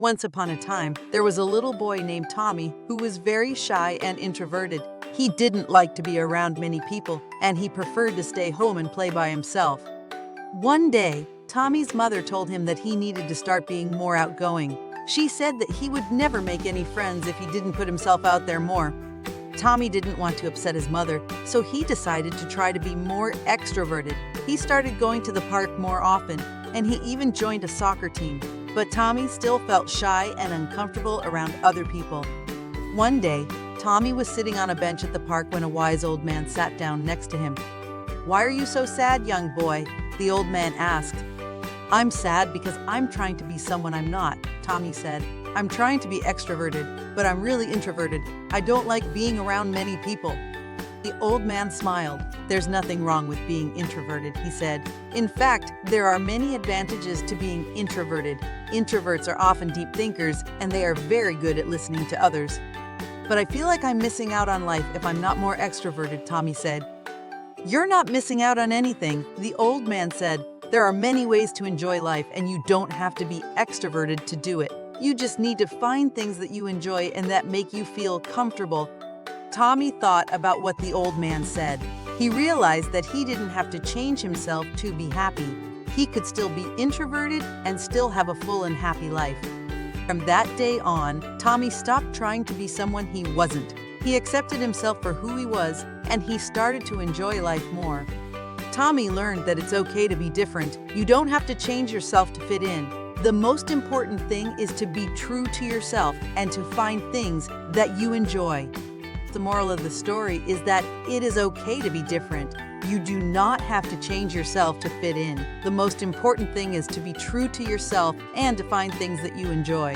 Once upon a time, there was a little boy named Tommy who was very shy and introverted. He didn't like to be around many people, and he preferred to stay home and play by himself. One day, Tommy's mother told him that he needed to start being more outgoing. She said that he would never make any friends if he didn't put himself out there more. Tommy didn't want to upset his mother, so he decided to try to be more extroverted. He started going to the park more often, and he even joined a soccer team. But Tommy still felt shy and uncomfortable around other people. One day, Tommy was sitting on a bench at the park when a wise old man sat down next to him. "Why are you so sad, young boy?" the old man asked. "I'm sad because I'm trying to be someone I'm not," Tommy said. "I'm trying to be extroverted, but I'm really introverted. I don't like being around many people." The old man smiled. "There's nothing wrong with being introverted," he said. "In fact, there are many advantages to being introverted. Introverts are often deep thinkers, and they are very good at listening to others." "But I feel like I'm missing out on life if I'm not more extroverted," Tommy said. "You're not missing out on anything," the old man said. "There are many ways to enjoy life, and you don't have to be extroverted to do it. You just need to find things that you enjoy and that make you feel comfortable." Tommy thought about what the old man said. He realized that he didn't have to change himself to be happy. He could still be introverted and still have a full and happy life. From that day on, Tommy stopped trying to be someone he wasn't. He accepted himself for who he was, and he started to enjoy life more. Tommy learned that it's okay to be different. You don't have to change yourself to fit in. The most important thing is to be true to yourself and to find things that you enjoy. The moral of the story is that it is okay to be different. You do not have to change yourself to fit in. The most important thing is to be true to yourself and to find things that you enjoy.